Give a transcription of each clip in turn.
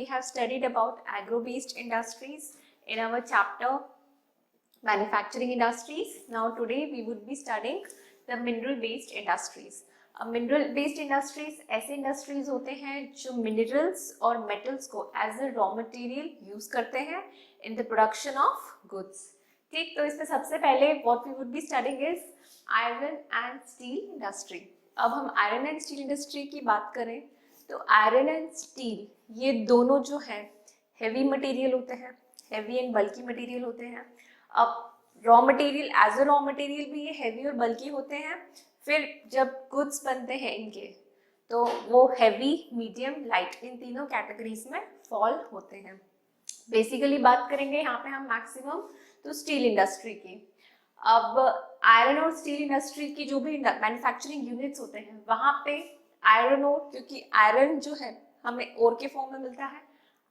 have studied about agro-based industries in our chapter manufacturing industries. Now today we would be studying the mineral-based industries. Mineral based industries ऐसे industries होते हैं जो minerals और metals को as a raw material use करते हैं in the production of goods. ठीक, तो इसमें सबसे पहले what we would be studying is iron and steel industry. अब हम आयरन एंड स्टील इंडस्ट्री की बात करें तो आयरन एंड स्टील ये दोनों जो है हेवी मटेरियल होते हैं, हेवी एंड बल्की मटेरियल होते हैं. अब raw material as a raw material भी ये हेवी और बल्की होते हैं. फिर जब गुड्स बनते हैं इनके तो वो हैवी, मीडियम, लाइट इन तीनों कैटेगरीज में फॉल होते हैं. बेसिकली बात करेंगे यहाँ पे हम मैक्सिमम तो स्टील इंडस्ट्री की. अब आयरन और स्टील इंडस्ट्री की जो भी मैन्युफैक्चरिंग यूनिट्स होते हैं वहाँ पे आयरन ओर, क्योंकि आयरन जो है हमें ओर के फॉर्म में मिलता है,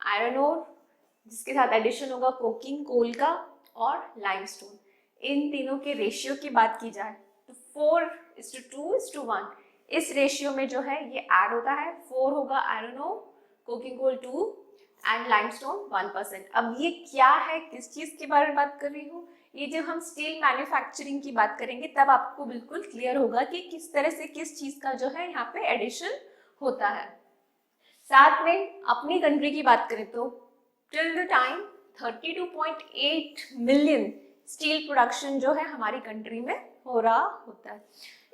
आयरन ओर जिसके साथ एडिशन होगा कोकिंग कोल का और लाइमस्टोन, इन तीनों के रेशियो की बात की जाए तो 4:2:1 इस रेशियो में जो है ये ऐड होता है. 4 होगा iron ore, coking coal 2 and limestone 1%. अब ये क्या है, किस चीज के बारे में बात कर रही हूँ, ये जब हम स्टील मैन्युफैक्चरिंग की बात करेंगे तब आपको बिल्कुल क्लियर होगा कि किस तरह से किस चीज का जो है यहाँ पे एडिशन होता है. साथ में अपनी कंट्री की बात करें तो till the time 32.8 million steel production जो है हमारी कंट्री में हो रहा होता है.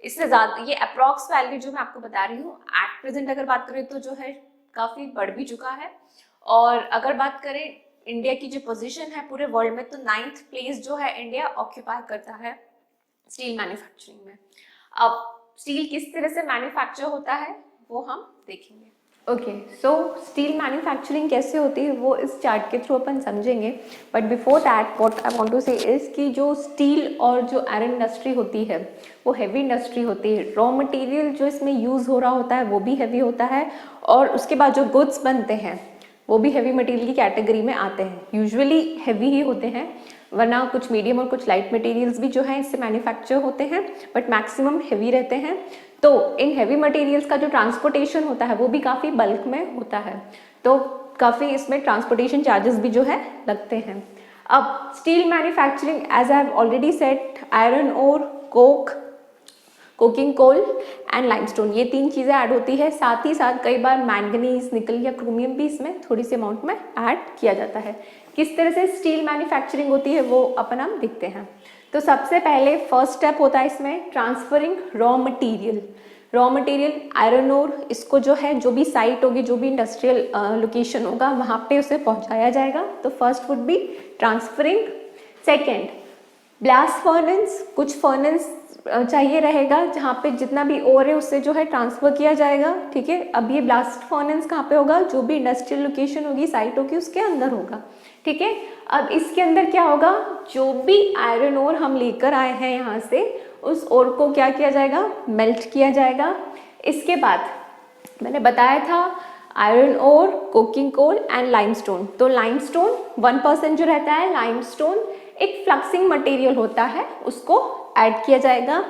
इससे ज़्यादा ये अप्रॉक्स वैल्यू जो मैं आपको बता रही हूँ, एट प्रेजेंट अगर बात करें तो जो है काफ़ी बढ़ भी चुका है. और अगर बात करें इंडिया की जो पोजीशन है पूरे वर्ल्ड में तो 9th प्लेस जो है इंडिया ऑक्यूपाई करता है स्टील मैन्युफैक्चरिंग में. अब स्टील किस तरह से मैन्युफैक्चर होता है वो हम देखेंगे. ओके, सो स्टील मैन्युफैक्चरिंग कैसे होती है वो इस चार्ट के थ्रू अपन समझेंगे. But before that what I want to say is कि जो स्टील और जो आयरन इंडस्ट्री होती है वो हैवी इंडस्ट्री होती है. रॉ मटेरियल जो इसमें यूज़ हो रहा होता है वो भी हैवी होता है और उसके बाद जो गुड्स बनते हैं वो भी हैवी मटेरियल की कैटेगरी में आते हैं. यूजुअली हैवी ही होते हैं, वरना कुछ मीडियम और कुछ लाइट मटेरियल्स भी जो हैं इससे मैन्युफैक्चर होते हैं, बट मैक्सिमम हैवी रहते हैं. तो इन हैवी मटेरियल्स का जो ट्रांसपोर्टेशन होता है वो भी काफ़ी बल्क में होता है, तो काफ़ी इसमें ट्रांसपोर्टेशन चार्जेस भी जो है लगते हैं. अब steel manufacturing as I have already set, iron और coke, coking coal and limestone, ये 3 चीज़ें ऐड होती है. साथ ही साथ कई बार मैंगनीज, निकल या क्रोमियम भी इसमें थोड़ी सी अमाउंट में ऐड किया जाता है. किस तरह से स्टील मैन्युफैक्चरिंग होती है वो अपन हम देखते हैं. तो सबसे पहले फर्स्ट स्टेप होता है इसमें transferring raw material. Raw material iron ore, इसको जो है जो भी साइट होगी, जो भी इंडस्ट्रियल लोकेशन होगा वहाँ पे उसे पहुँचाया जाएगा. तो first would be transferring. Second blast furnace, कुछ फर्नेस चाहिए रहेगा जहाँ पे जितना भी ओर है उससे जो है ट्रांसफ़र किया जाएगा. ठीक है, अब ये ब्लास्ट फर्नेस कहाँ पे होगा, जो भी इंडस्ट्रियल लोकेशन होगी, साइट होगी, उसके अंदर होगा. ठीक है, अब इसके अंदर क्या होगा, जो भी आयरन ओर हम लेकर आए हैं यहाँ से उस ओर को क्या किया जाएगा, मेल्ट किया जाएगा. इसके बाद मैंने बताया था iron ore, coking coal and limestone. तो लाइमस्टोन 1% जो रहता है, लाइमस्टोन एक फ्लक्सिंग मटेरियल होता है, उसको ऐड किया जाएगा.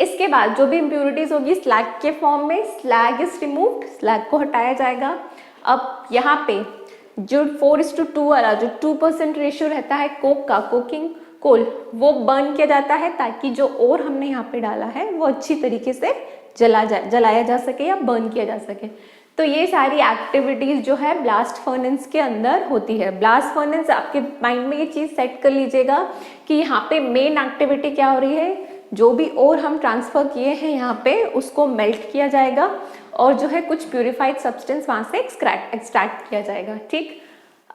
इसके बाद जो भी इम्प्योरिटीज होगी स्लैग के फॉर्म में, स्लैग इज रिमूव्ड, स्लैग को हटाया जाएगा. अब यहाँ पे जो 4:2 वाला जो 2% रेशियो रहता है कोक का, कोकिंग कोल, वो बर्न किया जाता है ताकि जो और हमने यहाँ पे डाला है वो अच्छी तरीके से जलाया जा सके या बर्न किया जा सके. तो ये सारी एक्टिविटीज़ जो है ब्लास्ट फर्नेस के अंदर होती है. ब्लास्ट फर्नेस, आपके माइंड में ये चीज़ सेट कर लीजिएगा कि यहाँ पे मेन एक्टिविटी क्या हो रही है, जो भी और हम ट्रांसफ़र किए हैं यहाँ पे उसको मेल्ट किया जाएगा और जो है कुछ प्यूरिफाइड सब्सटेंस वहाँ से एक्सट्रैक्ट किया जाएगा. ठीक,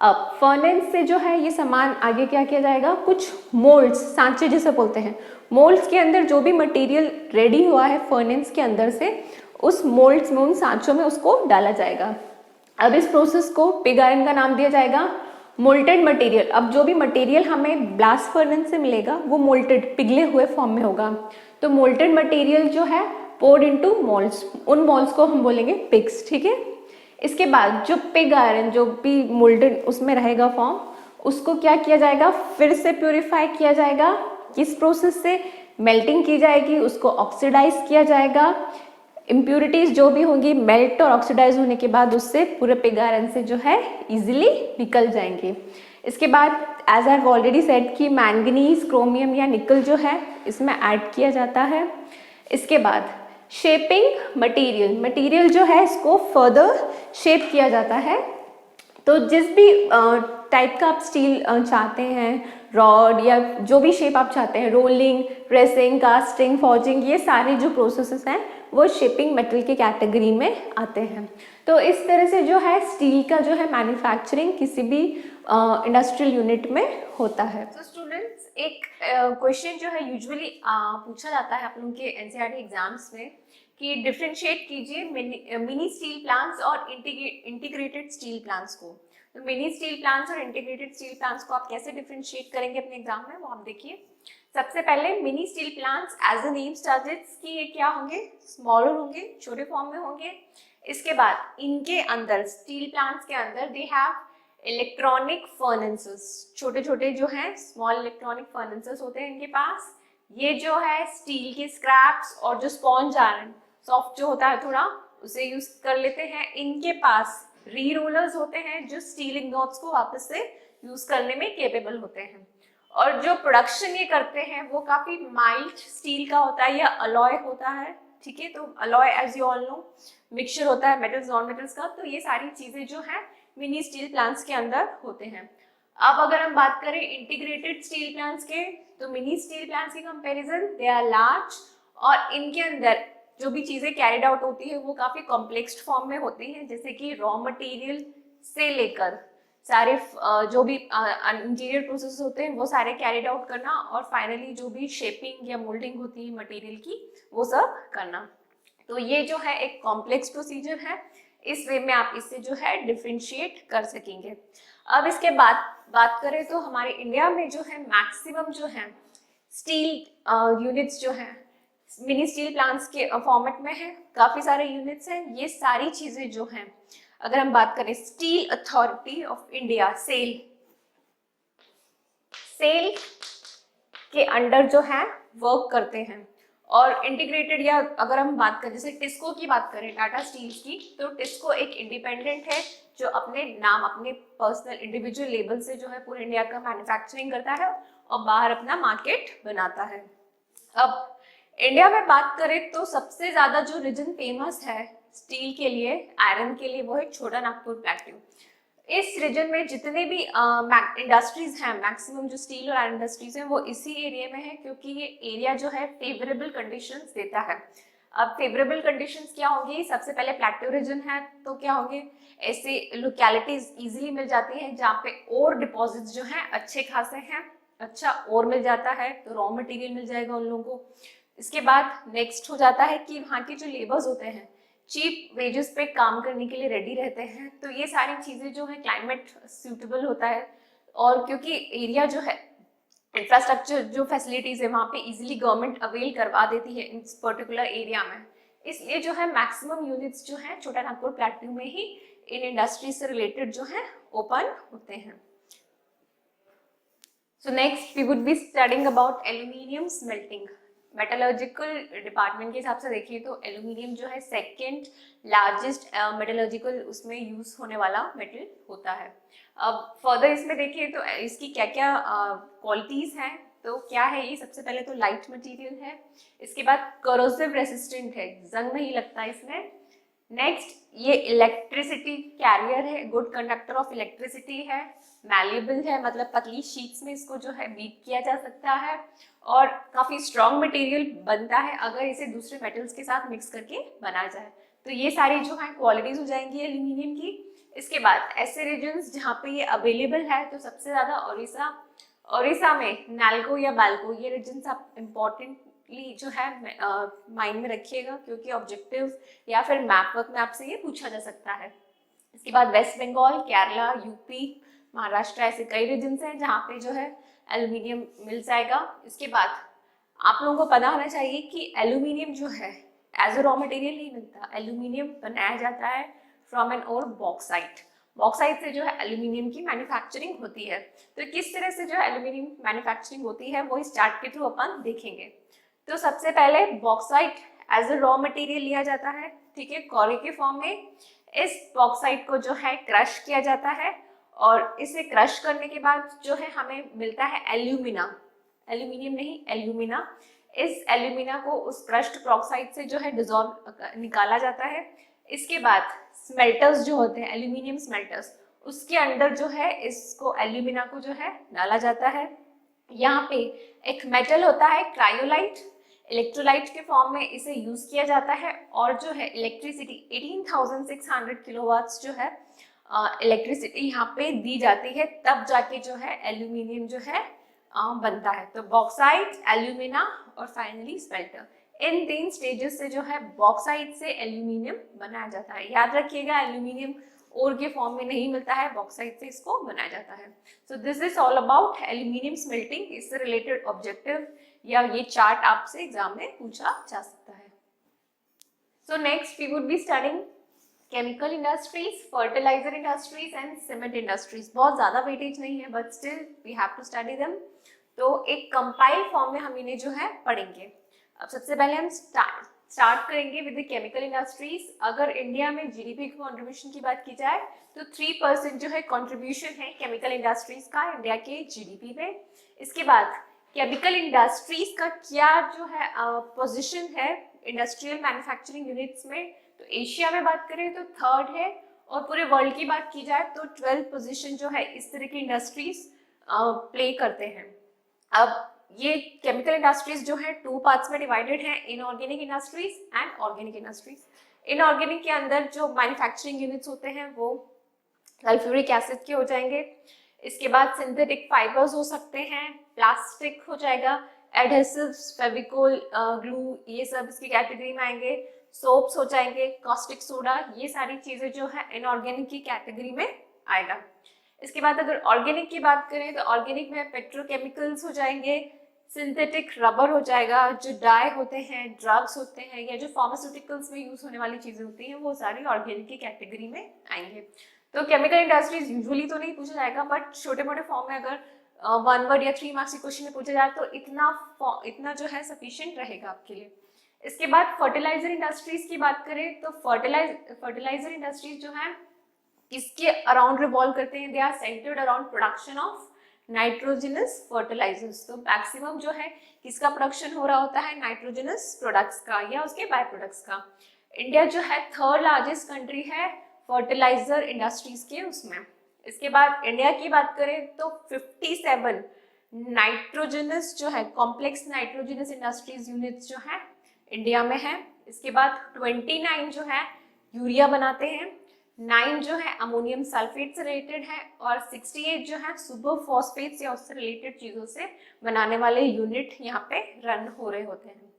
अब फर्नेस से जो है ये सामान आगे क्या किया जाएगा, कुछ मोल्ड्स, सांचे जिसे बोलते हैं, मोल्ड्स के अंदर जो भी मटेरियल रेडी हुआ है फर्नेस के अंदर से उस मोल्ड्स में, उन सांचों में उसको डाला जाएगा. अब इस प्रोसेस को पिग आयरन का नाम दिया जाएगा. मोल्टेड मटेरियल, अब जो भी मटेरियल हमें ब्लास्ट फर्नेस से मिलेगा वो मोल्टेड, पिघले हुए फॉर्म में होगा. तो मोल्टेड मटेरियल जो है पोर्ड इनटू मोल्ड्स, उन मोल्ड्स को हम बोलेंगे पिग्स. ठीक है, इसके बाद जो पिग आयरन, जो भी मोल्टेड उसमें रहेगा फॉर्म, उसको क्या किया जाएगा, फिर से प्यूरिफाई किया जाएगा. किस प्रोसेस से, मेल्टिंग की जाएगी, उसको ऑक्सीडाइज किया जाएगा. इम्प्यूरिटीज जो भी होंगी मेल्ट और ऑक्सीडाइज होने के बाद उससे पूरे पिग आयरन से जो है इजीली निकल जाएंगे। इसके बाद as I have already said कि मैंगनीज, क्रोमियम या निकल जो है इसमें ऐड किया जाता है। इसके बाद शेपिंग मटेरियल जो है इसको फर्दर शेप किया जाता है। तो जिस भी टाइप का आप स्टील चाहते हैं, रॉड या जो भी शेप आप चाहते हैं, रोलिंग, प्रेसिंग, कास्टिंग, फॉर्जिंग, ये सारे जो प्रोसेसेस हैं वो शेपिंग मेटल के कैटेगरी में आते हैं। तो इस तरह से जो है स्टील का जो है मैन्युफैक्चरिंग किसी भी इंडस्ट्रियल यूनिट में होता है। तो स्टूडेंट्स, एक क्वेश्चन जो है यूजुअली पूछा जाता है आप लोगों के एनसीईआरटी एग्जाम्स में कि डिफरेंशिएट कीजिए मिनी स्टील प्लांट्स और इंटीग्रेटेड स्टील प्लांट्स को। तो मिनी स्टील प्लांट्स और इंटीग्रेटेड स्टील प्लांट्स को आप कैसे डिफरेंशिएट करेंगे अपने एग्जाम में, वो आप देखिए। सबसे पहले mini steel plants as a name suggests कि ये क्या होंगे, स्मॉलर होंगे, छोटे फॉर्म में होंगे। इसके बाद इनके अंदर, स्टील प्लांट्स के अंदर, दे हैव इलेक्ट्रॉनिक फर्नेसेस, छोटे छोटे जो हैं स्मॉल इलेक्ट्रॉनिक फर्नेसेस होते हैं इनके पास। ये जो है स्टील के स्क्रैप्स और जो स्पॉन्ज आयरन सॉफ्ट जो होता है थोड़ा, उसे यूज कर लेते हैं। इनके पास री रोलर्स होते हैं जो स्टील इंगॉट्स को वापस से यूज करने में केपेबल होते हैं। और जो प्रोडक्शन ये करते हैं वो काफी माइल्ड स्टील का होता है या अलॉय होता है, ठीक है। तो alloy as you all know mixture होता है मेटल्स नॉन मेटल्स का। तो ये सारी चीजें जो है मिनी स्टील प्लांट्स के अंदर होते हैं। अब अगर हम बात करें इंटीग्रेटेड स्टील प्लांट्स के, तो मिनी स्टील प्लांट्स के कंपैरिजन दे आर लार्ज, और इनके अंदर जो भी चीजें कैरिड आउट होती है वो काफी कॉम्प्लेक्स फॉर्म में होती हैं, जैसे कि रॉ मटेरियल से लेकर सारे जो भी इंटीरियर प्रोसेस होते हैं वो सारे कैरिड आउट करना, और फाइनली जो भी शेपिंग या मोल्डिंग होती है मटेरियल की वो सब करना। तो ये जो है एक कॉम्प्लेक्स प्रोसीजर है। इस वे में आप इससे जो है डिफरेंशिएट कर सकेंगे। अब इसके बाद बात करें तो हमारे इंडिया में जो है मैक्सिमम जो है स्टील यूनिट्स जो हैं मिनी स्टील प्लांट्स के फॉर्मेट में है, काफी सारे यूनिट्स हैं। ये सारी चीजें जो हैं, अगर हम बात करें steel authority of India SAIL के अंडर जो है वर्क करते हैं। और इंटीग्रेटेड, या अगर हम बात करें जैसे टिस्को की बात करें, टाटा स्टील की, तो टिस्को एक इंडिपेंडेंट है जो अपने नाम, अपने पर्सनल इंडिविजुअल लेबल से जो है पूरे इंडिया का मैन्युफैक्चरिंग करता है और बाहर अपना मार्केट बनाता है। अब इंडिया में बात करें तो सबसे ज्यादा जो रीजन फेमस है स्टील के लिए, आयरन के लिए, वो है छोटा नागपुर प्लेट्यू। इस रीजन में जितने भी इंडस्ट्रीज हैं, मैक्सिमम जो स्टील और आयरन इंडस्ट्रीज हैं वो इसी एरिया में है, क्योंकि ये एरिया जो है फेवरेबल कंडीशंस देता है। अब फेवरेबल कंडीशंस क्या होंगी, सबसे पहले प्लेट्यू रीजन है तो क्या होंगे, ऐसे लोकेलिटीज इजीली मिल जाती हैं जहाँ पे ओर डिपॉजिट्स जो हैं अच्छे खासे हैं, अच्छा ओर मिल जाता है तो रॉ मटेरियल मिल जाएगा उन लोगों को। इसके बाद नेक्स्ट हो जाता है कि वहाँ के जो लेबर्स होते हैं चीप वेजेस पे काम करने के लिए रेडी रहते हैं। तो ये सारी चीजें जो है क्लाइमेट सूटेबल होता है, और क्योंकि एरिया जो है इंफ्रास्ट्रक्चर जो फैसिलिटीज है वहाँ पे इजीली गवर्नमेंट अवेल करवा देती है इस पर्टिकुलर एरिया में, इसलिए जो है मैक्सिमम यूनिट्स जो है छोटा नागपुर प्लेट्यू में ही इन इंडस्ट्री से रिलेटेड जो है ओपन होते हैं। So next we would be studying about aluminium smelting. Metallurgical department के हिसाब से देखिए तो एल्यूमिनियम जो है सेकेंड लार्जेस्ट मेटलर्जिकल उसमें यूज होने वाला मेटल होता है। अब फर्दर इसमें देखिए तो इसकी क्या क्या क्वालिटीज हैं, तो क्या है ये, सबसे पहले तो लाइट मटेरियल है, इसके बाद करोसिव रेसिस्टेंट है, जंग नहीं लगता इसमें। नेक्स्ट ये इलेक्ट्रिसिटी कैरियर है, गुड कंडक्टर ऑफ इलेक्ट्रिसिटी है, मैल्लेबल है, मतलब पतली शीट्स में इसको जो है बीट किया जा सकता है, और काफी स्ट्रॉन्ग मटेरियल बनता है अगर इसे दूसरे मेटल्स के साथ मिक्स करके बनाया जाए। तो ये सारी जो है क्वालिटीज हो जाएंगी एल्यूमिनियम की। इसके बाद ऐसे रीजन्स जहाँ पे ये अवेलेबल है तो सबसे ज्यादा ओडिशा में नालको या बाल्को, ये रीजन्स आप इम्पोर्टेंटली जो है माइंड में रखिएगा, क्योंकि ऑब्जेक्टिव या फिर मैप वर्क में आपसे ये पूछा जा सकता है। इसके बाद वेस्ट बंगाल, केरला, यूपी, महाराष्ट्र, ऐसे कई रीजन्स हैं जहाँ पे जो है एल्यूमिनियम मिल जाएगा। इसके बाद आप लोगों को पता होना चाहिए कि एल्यूमिनियम जो है एज अ रॉ मटेरियल नहीं मिलता, एल्यूमिनियम बनाया जाता है from an ore bauxite. Bauxite से जो है एल्यूमिनियम की मैन्युफैक्चरिंग होती है। तो किस तरह से जो है एल्यूमिनियम मैन्युफैक्चरिंग होती है वो इस चार्ट के थ्रू अपन देखेंगे। तो सबसे पहले bauxite as a raw material लिया जाता है, ठीक है, कॉरे के फॉर्म में। इस बॉक्साइट को जो है क्रश किया जाता है और इसे क्रश करने के बाद जो है हमें मिलता है एल्यूमिना, एल्यूमिनियम नहीं एल्यूमिना। इस एल्यूमिना को उस क्रश्ड बॉक्साइट से जो है डिसॉल्व निकाला जाता है। इसके बाद स्मेल्टर्स जो होते हैं, एल्यूमिनियम स्मेल्टर्स, उसके अंदर जो है इसको एल्यूमिना को जो है डाला जाता है। यहाँ पे एक मेटल होता है क्रायोलाइट, इलेक्ट्रोलाइट के फॉर्म में इसे यूज किया जाता है और जो है इलेक्ट्रिसिटी 18,600 किलोवाट्स जो है इलेक्ट्रिसिटी यहाँ पे दी जाती है, तब जाके जो है एल्यूमिनियम जो है बनता है। तो बॉक्साइट, एल्यूमिना और फाइनली स्मेल्टर, इन 3 स्टेजेस से जो है बॉक्साइट से एल्यूमिनियम बनाया जाता है। याद रखिएगा एल्यूमिनियम ओर के फॉर्म में नहीं मिलता है, बॉक्साइट से इसको बनाया जाता है। So this is all about aluminium smelting. इससे रिलेटेड ऑब्जेक्टिव या ये चार्ट आपसे एग्जाम में पूछा जा सकता है। So next we would be studying chemical industries, fertiliser industries and cement industries. बहुत ज्यादा वेटेज नहीं है but still we have to study them. तो एक कंपाइल फॉर्म में हम इन्हें जो है पढ़ेंगे। अब सबसे पहले हम स्टार्ट करेंगे विद द केमिकल इंडस्ट्रीज। अगर इंडिया में जीडीपी की कंट्रीब्यूशन की बात की जाए तो 3% जो है कंट्रीब्यूशन है केमिकल इंडस्ट्रीज का इंडिया के जीडीपी में। इसके बाद केमिकल इंडस्ट्रीज का क्या जो है पोजीशन है इंडस्ट्रियल मैन्युफैक्चरिंग यूनिट्स में, तो एशिया में बात करें तो 3rd है और पूरे वर्ल्ड की बात की जाए तो 12th पोजीशन जो है इस तरह की इंडस्ट्रीज प्ले करते हैं। अब ये केमिकल इंडस्ट्रीज जो है 2 पार्ट्स में डिवाइडेड है, inorganic industries and organic industries. Inorganic के अंदर जो मैन्युफैक्चरिंग यूनिट्स होते हैं वो सल्फ्यूरिक एसिड के हो जाएंगे। इसके बाद सिंथेटिक फाइबर्स हो सकते हैं, प्लास्टिक हो जाएगा, एडहेसिव्स, फेविकोल, ग्लू, ये सब इसकी कैटेगरी में आएंगे। सोप्स हो जाएंगे, कॉस्टिक सोडा, ये सारी चीजें जो है इनऑर्गेनिक की कैटेगरी में आएगा। इसके बाद अगर ऑर्गेनिक की बात करें तो ऑर्गेनिक में पेट्रोकेमिकल्स हो जाएंगे, सिंथेटिक रबर हो जाएगा, जो डाई होते हैं, ड्रग्स होते हैं या जो फार्मास्यूटिकल्स में यूज होने वाली चीजें होती हैं वो सारी ऑर्गेनिक की कैटेगरी में आएंगे। तो केमिकल इंडस्ट्रीज यूजुअली तो नहीं पूछा जाएगा बट छोटे मोटे फॉर्म में अगर 1 वर्ड या 3 मार्क्स के क्वेश्चन में पूछा जाए तो इतना जो है सफिशिएंट रहेगा आपके लिए। इसके बाद फर्टिलाइजर इंडस्ट्रीज की बात करें तो फर्टिलाइजर इंडस्ट्रीज जो है किसके अराउंड रिवॉल्व करते हैं, they are centred around production of nitrogenous fertilisers. तो मैक्सिमम जो है किसका प्रोडक्शन हो रहा होता है, नाइट्रोजनस प्रोडक्ट्स का या उसके बाय प्रोडक्ट्स का। इंडिया जो है 3rd लार्जेस्ट कंट्री है फर्टिलाइजर इंडस्ट्रीज के उसमें। इसके बाद इंडिया की बात करें तो 57 नाइट्रोजनस जो है कॉम्प्लेक्स नाइट्रोजनस इंडस्ट्रीज यूनिट्स जो है इंडिया में है। इसके बाद 29 जो है यूरिया बनाते हैं, 9 जो है अमोनियम सल्फेट से रिलेटेड है और 68 जो है सुपर फॉस्फेट्स या उससे रिलेटेड चीजों से बनाने वाले यूनिट यहाँ पे रन हो रहे होते हैं।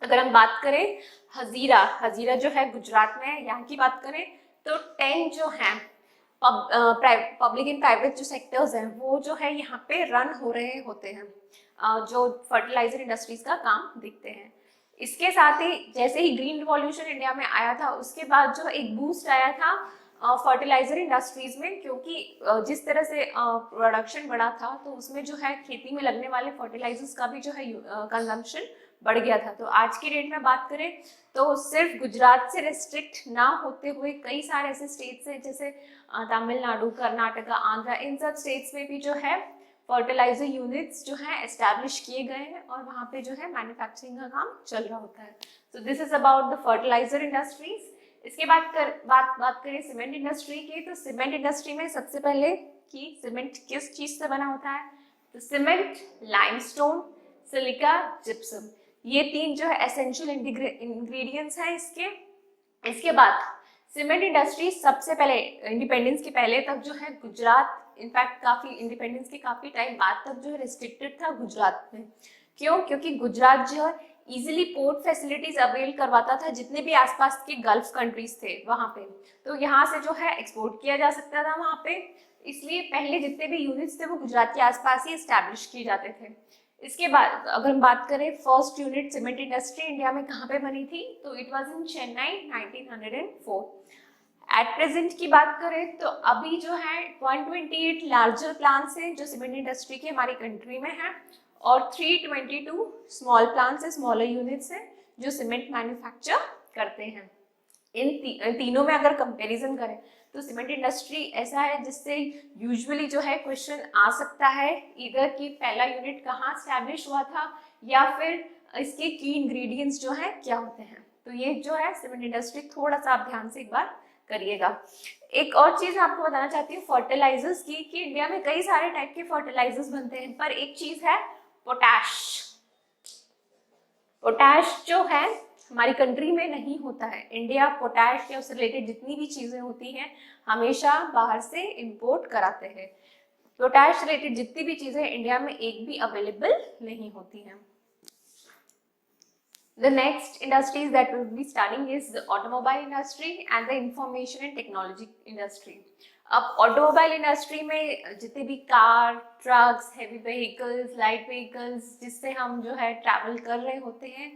अगर हम बात करें हजीरा जो है गुजरात में है, यहाँ की बात करें तो 10 जो है पब्लिक एंड प्राइवेट जो सेक्टर्स हैं वो जो है यहाँ पे रन हो रहे होते हैं, जो फर्टिलाइजर इंडस्ट्रीज का काम देखते हैं। इसके साथ ही जैसे ही ग्रीन रिवॉल्यूशन इंडिया में आया था उसके बाद जो एक बूस्ट आया था फर्टिलाइजर इंडस्ट्रीज में, क्योंकि जिस तरह से प्रोडक्शन बढ़ा था तो उसमें जो है खेती में लगने वाले फर्टिलाइजर्स का भी जो है कंजम्पशन बढ़ गया था। तो आज की डेट में बात करें तो सिर्फ गुजरात से रेस्ट्रिक्ट ना होते हुए कई सारे ऐसे स्टेट्स हैं जैसे तमिलनाडु, कर्नाटका, आंध्रा, इन सब स्टेट्स में भी जो है फर्टिलाइजर यूनिट्स जो है एस्टैब्लिश किए गए हैं और वहाँ पे जो है मैन्युफैक्चरिंग का काम चल रहा होता है। So this is about the fertiliser industries. इसके बाद बात करें सीमेंट इंडस्ट्री की, तो सीमेंट इंडस्ट्री में सबसे पहले कि सीमेंट किस चीज से बना होता है, तो सीमेंट, लाइमस्टोन, सिलिका, जिप्सम, ये 3 जो है एसेंशियल इंग्रेडिएंट्स हैं इसके। इसके बाद सीमेंट इंडस्ट्री सबसे पहले इंडिपेंडेंस के पहले तक जो है गुजरात, इनफैक्ट काफी इंडिपेंडेंस के काफी टाइम बाद तक जो है रिस्ट्रिक्टेड था गुजरात में। क्यों? क्योंकि गुजरात जो है इजीली पोर्ट फैसिलिटीज अवेल करवाता था जितने भी आसपास के गल्फ कंट्रीज थे वहां पे, तो यहाँ से जो है एक्सपोर्ट किया जा सकता था वहां पे, इसलिए पहले जितने भी यूनिट्स थे वो गुजरात के आसपास ही एस्टैब्लिश किए जाते थे। इसके बाद अगर हम बात करें first unit cement industry India में कहाँ पे बनी थी, तो it was in Chennai 1904। At present की बात करें तो अभी जो है 128 लार्जर प्लांट्स हैं जो सीमेंट इंडस्ट्री के हमारी कंट्री में है और 322 स्मॉल प्लांट्स है, स्मॉलर यूनिट्स हैं जो सीमेंट मैन्युफैक्चर करते हैं। इन तीनों में अगर कंपैरिजन करें तो सीमेंट इंडस्ट्री ऐसा है जिससे यूजुअली जो है क्वेश्चन आ सकता है इधर कि पहला यूनिट कहाँ स्टैब्लिश हुआ था या फिर इसके की इंग्रेडिएंट्स जो है क्या होते हैं। तो ये जो है सीमेंट इंडस्ट्री थोड़ा सा आप ध्यान से एक बार करिएगा। एक और चीज आपको बताना चाहती हूँ फर्टिलाइजर्स की, कि इंडिया में कई सारे टाइप के फर्टिलाइजर्स बनते हैं, पर एक चीज है पोटैश। पोटैश जो है हमारी कंट्री में नहीं होता है। इंडिया पोटैश या उससे रिलेटेड जितनी भी चीजें होती हैं हमेशा बाहर से इंपोर्ट कराते हैं। पोटैश रिलेटेड जितनी भी चीजें इंडिया में एक भी अवेलेबल नहीं होती हैं। The next industries that we will be studying is the automobile industry and the information and technology industry. अब ऑटोमोबाइल इंडस्ट्री में जितने भी car, trucks, heavy vehicles, light vehicles जिससे हम जो है ट्रैवल कर रहे होते हैं,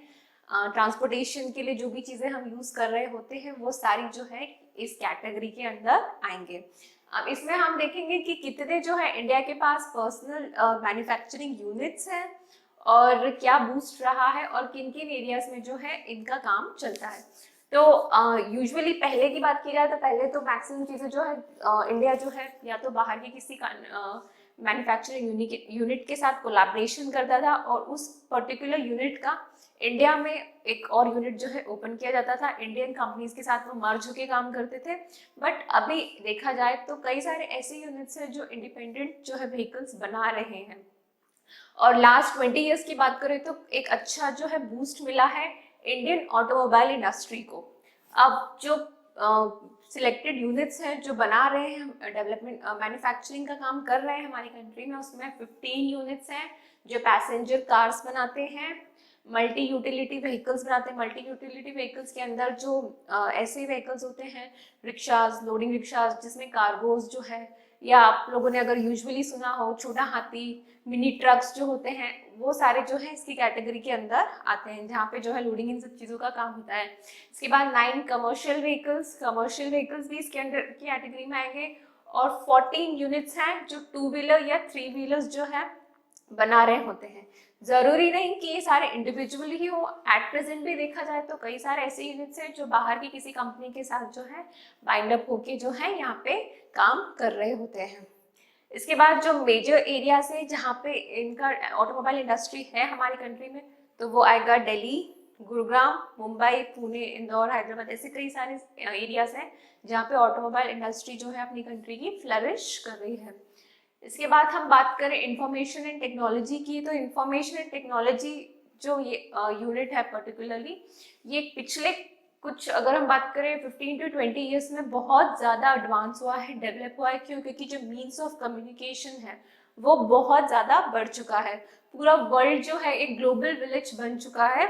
ट्रांसपोर्टेशन के लिए जो भी चीज़ें हम यूज़ कर रहे होते हैं वो सारी जो है इस कैटेगरी के अंदर आएंगे। अब इसमें हम देखेंगे कि कितने जो है इंडिया के पास पर्सनल मैन्युफैक्चरिंग यूनिट्स हैं और क्या बूस्ट रहा है और किन किन एरियाज में जो है इनका काम चलता है। तो यूजुअली पहले की बात की जाए तो पहले तो मैक्सिमम चीज़ें जो है इंडिया जो है या तो बाहर के किसी मैन्युफैक्चरिंग यूनिट के साथ कोलैबोरेशन करता था और उस पर्टिकुलर यूनिट का इंडिया में एक और यूनिट जो है ओपन किया जाता था, इंडियन कंपनीज के साथ वो मर्ज होकर काम करते थे। बट अभी देखा जाए तो कई सारे ऐसे यूनिट्स हैं जो इंडिपेंडेंट जो है व्हीकल्स बना रहे हैं और लास्ट 20 इयर्स की बात करें तो एक अच्छा जो है बूस्ट मिला है इंडियन ऑटोमोबाइल इंडस्ट्री को। अब जो सिलेक्टेड यूनिट्स हैं जो बना रहे हैं, डेवलपमेंट मैन्युफैक्चरिंग का काम कर रहे हैं हमारी कंट्री में, उसमें 15 यूनिट्स हैं जो पैसेंजर कार्स बनाते हैं, मल्टी यूटिलिटी व्हीकल्स बनाते हैं। मल्टी यूटिलिटी व्हीकल्स के अंदर जो ऐसे व्हीकल्स होते हैं रिक्शाज, लोडिंग रिक्शाज जिसमें कार्गोज जो है, या आप लोगों ने अगर यूजुअली सुना हो छोटा हाथी, मिनी ट्रक्स जो होते हैं, वो सारे जो है इसकी कैटेगरी के अंदर आते हैं जहाँ पे जो है लोडिंग इन सब चीज़ों का काम होता है। इसके बाद 9 कमर्शियल व्हीकल्स भी इसके अंदर की कैटेगरी में आएंगे और 14 यूनिट्स हैं जो 2 व्हीलर या 3 व्हीलर्स जो है बना रहे होते हैं। जरूरी नहीं कि ये सारे इंडिविजुअल ही हो, एट प्रेजेंट भी देखा जाए तो कई सारे ऐसे यूनिट्स हैं जो बाहर की किसी कंपनी के साथ जो है बाइंड अप होके जो है यहाँ पे काम कर रहे होते हैं। इसके बाद जो मेजर एरियाज है जहाँ पे इनका ऑटोमोबाइल इंडस्ट्री है हमारी कंट्री में, तो वो आएगा दिल्ली, गुरुग्राम, मुंबई, पुणे, इंदौर, हैदराबाद, ऐसे कई सारे एरियाज हैं जहाँ पे ऑटोमोबाइल इंडस्ट्री जो है अपनी कंट्री की फ्लरिश कर रही है। इसके बाद हम बात करें इंफॉर्मेशन एंड टेक्नोलॉजी की, तो इंफॉर्मेशन एंड टेक्नोलॉजी जो ये यूनिट है पर्टिकुलरली, ये पिछले कुछ अगर हम बात करें 15 to 20 ईयर्स में बहुत ज़्यादा एडवांस हुआ है, डेवलप हुआ है। क्यों? क्योंकि जो मीन्स ऑफ कम्युनिकेशन है वो बहुत ज़्यादा बढ़ चुका है। पूरा वर्ल्ड जो है एक ग्लोबल विलेज बन चुका है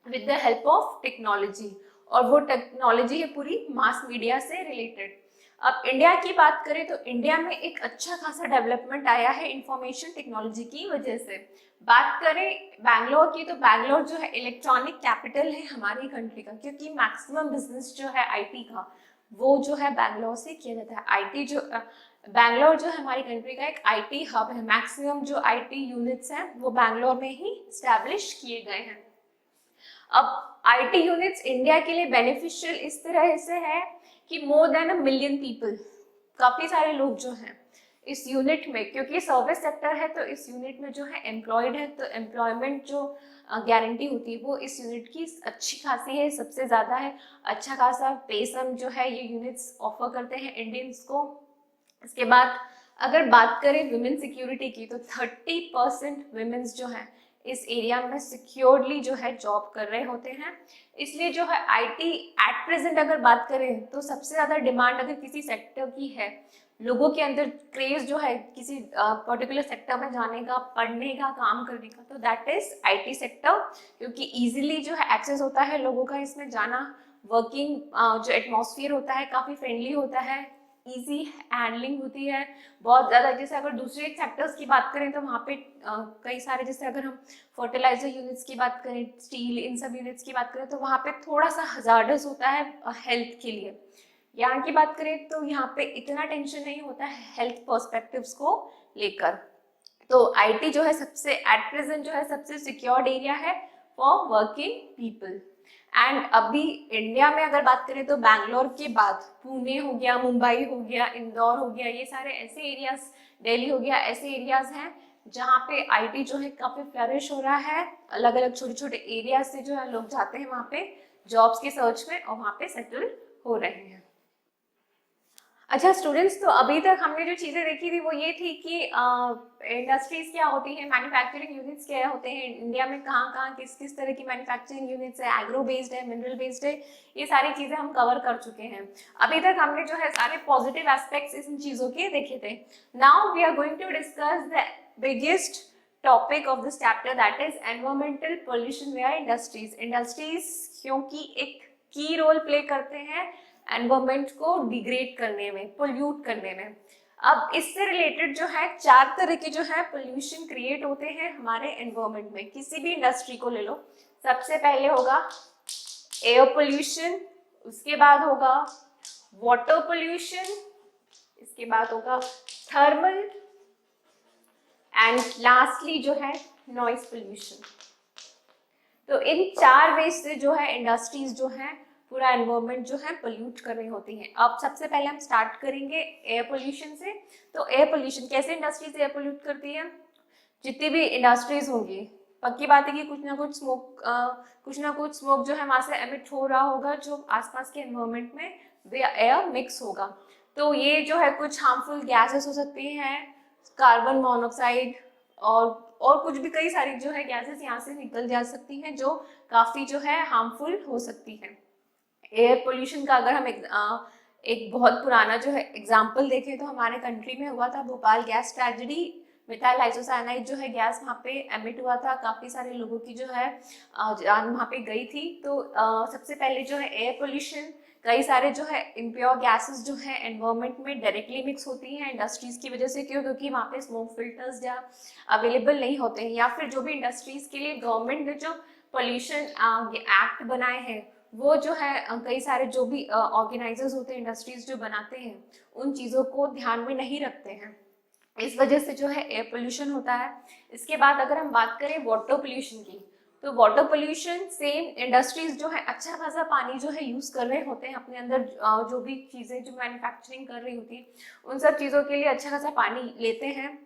with the help of technology, और वो टेक्नोलॉजी है पूरी मास मीडिया से रिलेटेड। अब इंडिया की बात करें तो इंडिया में एक अच्छा खासा डेवलपमेंट आया है इंफॉर्मेशन टेक्नोलॉजी की वजह से। बात करें बैंगलोर की, तो बैंगलोर जो है इलेक्ट्रॉनिक कैपिटल है हमारी कंट्री का, क्योंकि मैक्सिमम बिजनेस जो है आईटी का वो जो है बैंगलोर से किया जाता है। आईटी जो बैंगलोर जो है हमारी कंट्री का एक आईटी हब है। मैक्सिमम जो आईटी यूनिट्स हैं वो बैंगलोर में ही स्टैब्लिश किए गए हैं। अब आईटी यूनिट्स इंडिया के लिए बेनिफिशियल इस तरह से है कि मोर देन 1 मिलियन पीपल, काफ़ी सारे लोग जो हैं इस यूनिट में, क्योंकि सर्विस सेक्टर है तो इस यूनिट में जो है एम्प्लॉयड है, तो एम्प्लॉयमेंट जो गारंटी होती है वो इस यूनिट की अच्छी खासी है, सबसे ज़्यादा है। अच्छा खासा पे सम जो है ये यूनिट्स ऑफर करते हैं इंडियंस को। इसके बाद अगर बात करें वुमेन सिक्योरिटी की, तो 30% वुमेन्स जो हैं इस एरिया में सिक्योरली जो है जॉब कर रहे होते हैं। इसलिए जो है आईटी एट प्रेजेंट अगर बात करें तो सबसे ज़्यादा डिमांड अगर किसी सेक्टर की है, लोगों के अंदर क्रेज जो है किसी पर्टिकुलर सेक्टर में जाने का, पढ़ने का, काम करने का, तो दैट इज आईटी सेक्टर, क्योंकि इजीली जो है एक्सेस होता है लोगों का इसमें जाना। वर्किंग जो एटमॉस्फेयर होता है काफ़ी फ्रेंडली होता है, इजी हैंडलिंग होती है बहुत ज़्यादा। जैसे अगर दूसरे सेक्टर्स की बात करें तो वहाँ पे कई सारे, जैसे अगर हम फर्टिलाइजर यूनिट्स की बात करें, स्टील, इन सब यूनिट्स की बात करें, तो वहाँ पे थोड़ा सा हजार्डस होता है हेल्थ के लिए। यहाँ की बात करें तो यहाँ पे इतना टेंशन नहीं होता है हेल्थ पर्सपेक्टिव्स को लेकर। तो आईटी जो है सबसे एट प्रेजेंट जो है सबसे सिक्योर्ड एरिया है फॉर वर्किंग पीपल। एंड अभी इंडिया में अगर बात करें तो बैंगलोर के बाद पुणे हो गया, मुंबई हो गया, इंदौर हो गया, ये सारे ऐसे एरियाज, दिल्ली हो गया, ऐसे एरियाज हैं जहाँ पे आईटी जो है काफी फ्लरिश हो रहा है। अलग अलग छोटे छोटे एरिया से जो है लोग जाते हैं वहाँ पे जॉब्स के सर्च में और वहाँ पे सेटल हो रहे हैं। अच्छा स्टूडेंट्स, तो अभी तक हमने जो चीजें देखी थी वो ये थी कि इंडस्ट्रीज क्या होती है, मैन्युफैक्चरिंग यूनिट्स क्या होते हैं, इंडिया में कहाँ कहाँ किस किस तरह की मैन्युफैक्चरिंग यूनिट्स है, एग्रो बेस्ड है, मिनरल बेस्ड है, ये सारी चीजें हम कवर कर चुके हैं। अभी तक हमने जो है सारे पॉजिटिव एस्पेक्ट्स इन चीजों के देखे थे। Now we are going to discuss the biggest topic of this chapter, that is environmental pollution where industries. Industries क्योंकि एक की रोल प्ले करते हैं एनवायरमेंट को डिग्रेड करने में, पोल्यूट करने में। अब इससे रिलेटेड जो है 4 तरह के जो है पोल्यूशन क्रिएट होते हैं हमारे एनवायरमेंट में। किसी भी इंडस्ट्री को ले लो, सबसे पहले होगा एयर पोल्यूशन, उसके बाद होगा वाटर पोल्यूशन, इसके बाद होगा थर्मल, एंड लास्टली जो है नॉइस पोल्यूशन। तो इन 4 वेज से जो है इंडस्ट्रीज जो है पूरा एनवायरनमेंट जो है पोल्यूट कर रही होती हैं। अब सबसे पहले हम स्टार्ट करेंगे एयर पोल्यूशन से। तो एयर पोल्यूशन कैसे इंडस्ट्रीज एयर पोल्यूट करती है? जितनी भी इंडस्ट्रीज होंगी, पक्की बात है कि कुछ ना कुछ स्मोक जो है वहां से एमिट हो रहा होगा, जो आसपास के एनवायरनमेंट में एयर मिक्स होगा। तो ये जो है कुछ हार्मफुल गैसेस हो सकती हैं, कार्बन मोनोऑक्साइड और कुछ भी, कई सारी जो है गैसेस यहाँ से निकल जा सकती हैं जो काफी जो है हार्मफुल हो सकती हैं। एयर पोल्यूशन का अगर हम एक बहुत पुराना जो है एग्जाम्पल देखें तो हमारे कंट्री में हुआ था Bhopal gas tragedy. Methyl isocyanide जो है गैस वहाँ पे एमिट हुआ था, काफी सारे लोगों की जो है जान वहाँ पे गई थी। तो सबसे पहले जो है एयर पोल्यूशन, कई सारे जो है इम्प्योर गैसेस जो है एनवायरनमेंट में डायरेक्टली मिक्स होती हैं इंडस्ट्रीज की वजह से। क्यों? क्योंकि वहाँ पे स्मोक फिल्टर्स या अवेलेबल नहीं होते हैं, या फिर जो भी इंडस्ट्रीज के लिए गवर्नमेंट ने जो पोल्यूशन एक्ट बनाए हैं वो जो है कई सारे जो भी ऑर्गेनाइजर्स होते हैं, इंडस्ट्रीज जो बनाते हैं, उन चीज़ों को ध्यान में नहीं रखते हैं। इस वजह से जो है एयर पोल्यूशन होता है। इसके बाद अगर हम बात करें वाटर पोल्यूशन की, तो वाटर पोल्यूशन सेम इंडस्ट्रीज जो है अच्छा खासा पानी जो है यूज कर रहे होते हैं अपने अंदर, जो भी चीजें जो मैन्युफैक्चरिंग कर रही होती है उन सब चीजों के लिए अच्छा खासा पानी लेते हैं,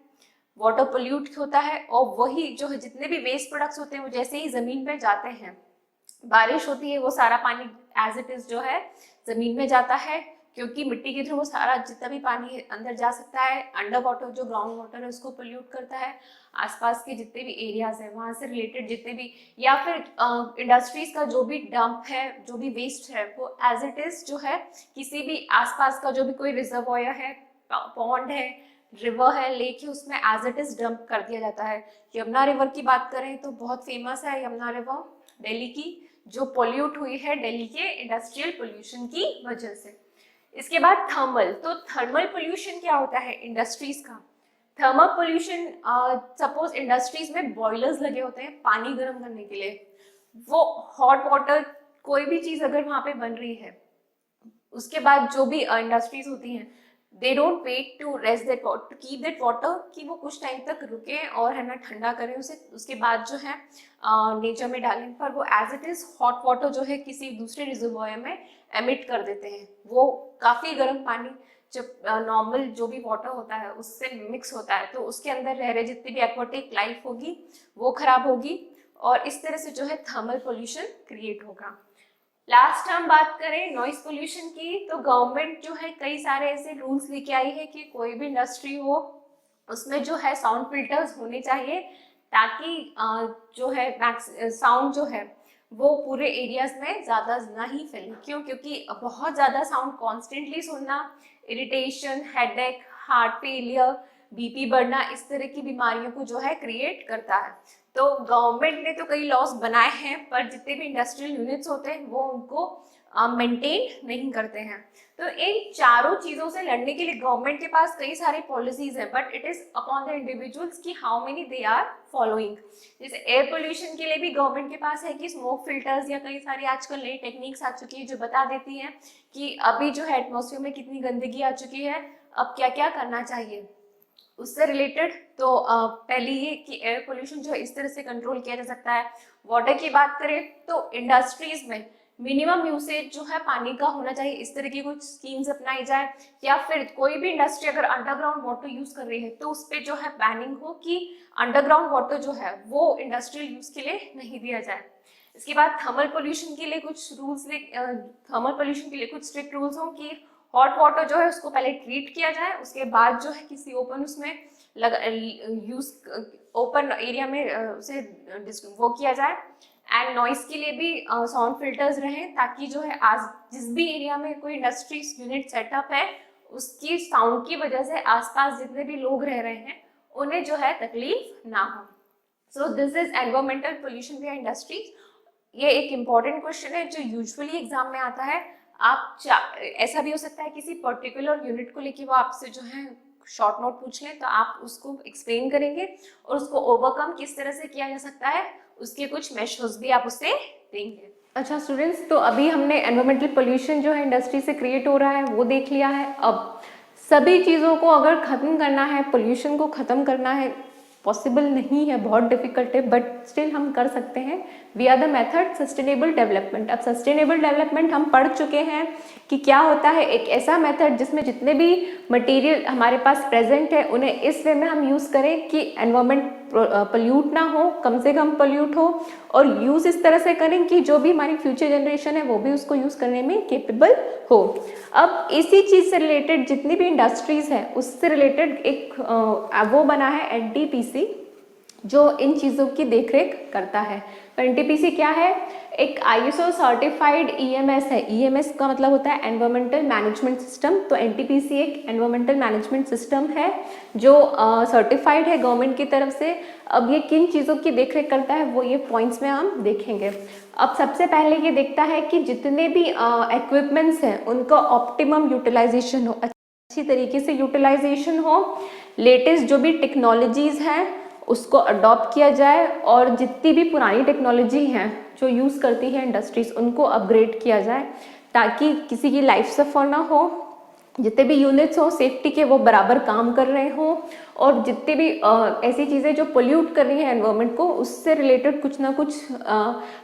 वाटर पोल्यूट होता है। और वही जो है जितने भी वेस्ट प्रोडक्ट्स होते हैं वो जैसे ही जमीन पे जाते हैं, बारिश होती है, वो सारा पानी एज इट इज जो है जमीन में जाता है, क्योंकि मिट्टी के थ्रू वो सारा जितना भी पानी अंदर जा सकता है, अंडर वाटर जो ग्राउंड वाटर है उसको पोल्यूट करता है। आसपास के जितने भी एरियाज है वहां से रिलेटेड जितने भी, या फिर इंडस्ट्रीज का जो भी डंप है, जो भी वेस्ट है, वो एज इट इज जो है किसी भी आसपास का जो भी कोई रिजर्वॉयर है, पॉन्ड है, रिवर है, लेक है, उसमें एज इट इज डंप कर दिया जाता है। यमुना रिवर की बात करें तो बहुत फेमस है यमुना रिवर दिल्ली की, जो पोल्यूट हुई है दिल्ली के इंडस्ट्रियल पोल्यूशन की वजह से। इसके बाद थर्मल, तो थर्मल पोल्यूशन क्या होता है इंडस्ट्रीज का? थर्मल पोल्यूशन, सपोज इंडस्ट्रीज में बॉयलर्स लगे होते हैं पानी गर्म करने के लिए, वो हॉट वाटर कोई भी चीज अगर वहां पे बन रही है, उसके बाद जो भी इंडस्ट्रीज होती हैं they don't wait to rest that water, to keep that water, कि वो कुछ टाइम तक रुके और है ना ठंडा करें उसे, उसके बाद जो है नेचर में डालें, पर वो as it is hot water जो है किसी दूसरे रिजर्वॉयर में एमिट कर देते हैं। वो काफ़ी गर्म पानी जब नॉर्मल जो भी वाटर होता है उससे मिक्स होता है तो उसके अंदर रह रहे जितनी भी एक्वाटिक लाइफ होगी वो खराब होगी, और इस तरह से जो है थर्मल पोल्यूशन क्रिएट होगा। लास्ट हम बात करें नॉइस पोल्यूशन की, तो गवर्नमेंट जो है कई सारे ऐसे रूल्स लेके आई है कि कोई भी इंडस्ट्री हो उसमें जो है साउंड फिल्टर्स होने चाहिए, ताकि जो है साउंड जो है वो पूरे एरियाज में ज़्यादा ना ही फैले। क्यों? क्योंकि बहुत ज़्यादा साउंड कॉन्स्टेंटली सुनना irritation, headache, heart failure, BP बढ़ना, इस तरह की बीमारियों को जो है क्रिएट करता है। तो गवर्नमेंट ने तो कई लॉस बनाए हैं, पर जितने भी इंडस्ट्रियल यूनिट्स होते हैं वो उनको मेंटेन नहीं करते हैं। तो इन चारों चीजों से लड़ने के लिए गवर्नमेंट के पास कई सारी पॉलिसीज हैं, but it is upon the individuals कि how many they are following. जैसे एयर पोल्यूशन के लिए भी गवर्नमेंट के पास है कि स्मोक फिल्टर्स या कई सारी आजकल नई टेक्निक्स आ चुकी है जो बता देती हैं कि अभी जो है एटमॉस्फेयर में कितनी गंदगी आ चुकी है, अब क्या क्या करना चाहिए। उससे रिलेटेड तो पहले ये कि एयर पोल्यूशन जो है इस तरह से कंट्रोल किया जा सकता है। वाटर की बात करें तो इंडस्ट्रीज में मिनिमम यूसेज जो है पानी का होना चाहिए, इस तरह की कुछ स्कीम्स अपनाई जाए। या फिर कोई भी इंडस्ट्री अगर अंडरग्राउंड वाटर यूज कर रही है तो उस पर जो है बैनिंग हो कि अंडरग्राउंड वाटर जो है वो इंडस्ट्रियल यूज के लिए नहीं दिया जाए। इसके बाद थर्मल पोल्यूशन के लिए कुछ रूल्स, थर्मल पोल्यूशन के लिए कुछ स्ट्रिक्ट रूल्स हो कि हॉट वाटर जो है उसको पहले ट्रीट किया जाए, उसके बाद जो है किसी ओपन उसमें यूज ओपन एरिया में उसे वो किया जाए। एंड नॉइस के लिए भी साउंड फिल्टर्स रहें ताकि जो है आज जिस भी एरिया में कोई इंडस्ट्री यूनिट सेटअप है उसकी साउंड की वजह से आसपास जितने भी लोग रह रहे हैं उन्हें जो है तकलीफ ना हो। सो this is environmental pollution by industries. ये एक इम्पॉर्टेंट क्वेश्चन है जो यूजुअली एग्जाम में आता है। आप ऐसा भी हो सकता है किसी पर्टिकुलर यूनिट को लेके वो आपसे जो है शॉर्ट नोट पूछ लें तो आप उसको एक्सप्लेन करेंगे और उसको ओवरकम किस तरह से किया जा सकता है उसके कुछ मेजर्स भी आप उससे देंगे। अच्छा स्टूडेंट्स, तो अभी हमने एनवायरमेंटल पोल्यूशन जो है इंडस्ट्री से क्रिएट हो रहा है वो देख लिया है। अब सभी चीज़ों को अगर ख़त्म करना है, पोल्यूशन को ख़त्म करना है, पॉसिबल नहीं है, बहुत डिफिकल्ट है, बट स्टिल हम कर सकते हैं। We are the method sustainable development. अब सस्टेनेबल डेवलपमेंट हम पढ़ चुके हैं कि क्या होता है, एक ऐसा मेथड जिसमें जितने भी मटेरियल हमारे पास प्रेजेंट है उन्हें इस वे में हम यूज़ करें कि एनवायरमेंट पोल्यूट ना हो, कम से कम पोल्यूट हो, और यूज़ इस तरह से करें कि जो भी हमारी फ्यूचर जनरेशन है वो भी उसको यूज़ करने में केपेबल हो। अब इसी चीज़ से रिलेटेड जितनी भी इंडस्ट्रीज़ हैं उससे रिलेटेड एक वो बना है एनटीपीसी जो इन चीज़ों की देखरेख करता है। तो एनटीपीसी क्या है? एक आईएसओ सर्टिफाइड ईएमएस है। ईएमएस का मतलब होता है एनवायरमेंटल मैनेजमेंट सिस्टम। तो एनटीपीसी एक एनवायरमेंटल मैनेजमेंट सिस्टम है जो सर्टिफाइड है गवर्नमेंट की तरफ से। अब ये किन चीज़ों की देखरेख करता है वो ये पॉइंट्स में हम देखेंगे। अब सबसे पहले ये देखता है कि जितने भी इक्विपमेंट्स हैं उनका ऑप्टिमम यूटिलाइजेशन हो, अच्छी तरीके से यूटिलाइजेशन हो, लेटेस्ट जो भी टेक्नोलॉजीज़ हैं उसको अडॉप्ट किया जाए, और जितनी भी पुरानी टेक्नोलॉजी हैं जो यूज़ करती है इंडस्ट्रीज़ उनको अपग्रेड किया जाए ताकि किसी की लाइफ सफ़र ना हो, जितने भी यूनिट्स हो सेफ्टी के वो बराबर काम कर रहे हों, और जितनी भी ऐसी चीज़ें जो पोल्यूट कर रही हैं एनवायरनमेंट को उससे रिलेटेड कुछ ना कुछ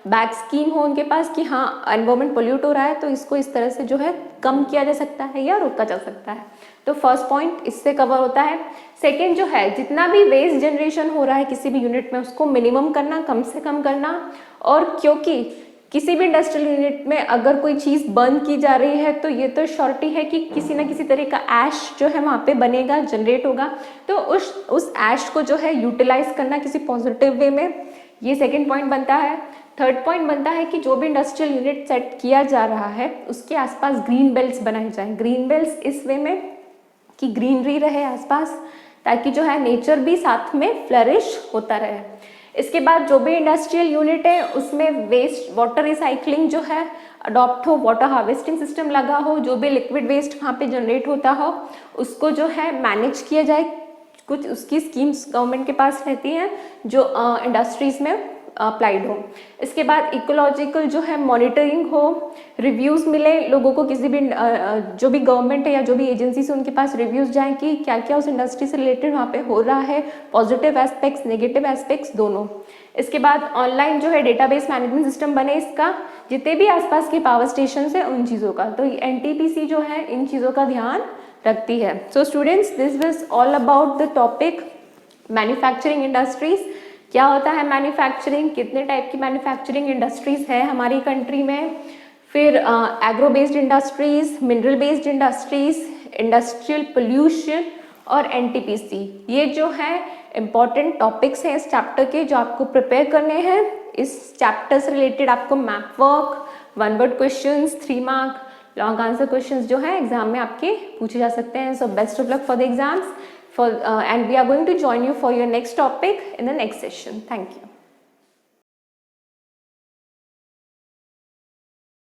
बैक स्कीम हो उनके पास कि हाँ एनवायरनमेंट पोल्यूट हो रहा है तो इसको इस तरह से जो है कम किया जा सकता है या रोका जा सकता है। तो फर्स्ट पॉइंट इससे कवर होता है। सेकेंड जो है, जितना भी वेस्ट जनरेशन हो रहा है किसी भी यूनिट में उसको मिनिमम करना, कम से कम करना। और क्योंकि किसी भी इंडस्ट्रियल यूनिट में अगर कोई चीज़ बंद की जा रही है तो ये तो श्योरिटी है कि किसी ना किसी तरह का ऐश जो है वहाँ पे बनेगा, जनरेट होगा, तो उस ऐश को जो है यूटिलाइज करना किसी पॉजिटिव वे में, ये सेकंड पॉइंट बनता है। थर्ड पॉइंट बनता है कि जो भी इंडस्ट्रियल यूनिट सेट किया जा रहा है उसके आसपास ग्रीन बेल्ट्स बनाए जाएं। ग्रीन बेल्ट्स इस वे में कि ग्रीनरी रहे आसपास ताकि जो है नेचर भी साथ में फ्लरिश होता रहे। इसके बाद जो भी इंडस्ट्रियल यूनिट है उसमें वेस्ट वाटर रिसाइकलिंग जो है अडॉप्ट हो, वाटर हार्वेस्टिंग सिस्टम लगा हो, जो भी लिक्विड वेस्ट वहाँ पे जनरेट होता हो उसको जो है मैनेज किया जाए। कुछ उसकी स्कीम्स गवर्नमेंट के पास रहती हैं जो इंडस्ट्रीज़ में अप्लाइड हो। इसके बाद इकोलॉजिकल जो है मॉनिटरिंग हो, रिव्यूज़ मिले लोगों को, किसी भी जो भी गवर्नमेंट है या जो भी एजेंसी से उनके पास रिव्यूज़ जाएं कि क्या क्या उस इंडस्ट्री से रिलेटेड वहाँ पे हो रहा है, पॉजिटिव एस्पेक्ट्स नेगेटिव एस्पेक्ट्स दोनों। इसके बाद ऑनलाइन जो है डेटाबेस मैनेजमेंट सिस्टम बने इसका, जितने भी आसपास के पावर स्टेशन है उन चीज़ों का। तो एनटीपीसी जो है इन चीज़ों का ध्यान रखती है। So students, this was all about the topic manufacturing industries. क्या होता है मैन्युफैक्चरिंग, कितने टाइप की मैन्युफैक्चरिंग इंडस्ट्रीज है हमारी कंट्री में, फिर agro based industries, mineral based industries, industrial pollution और एनटीपीसी। ये जो है इम्पॉर्टेंट टॉपिक्स हैं इस चैप्टर के जो आपको प्रिपेयर करने हैं। इस चैप्टर से रिलेटेड आपको map work, one word questions, 3 mark long answer questions जो है एग्जाम में आपके पूछे जा सकते हैं। So best of luck for the exams and we are going to join you for your next topic in the next session. Thank you.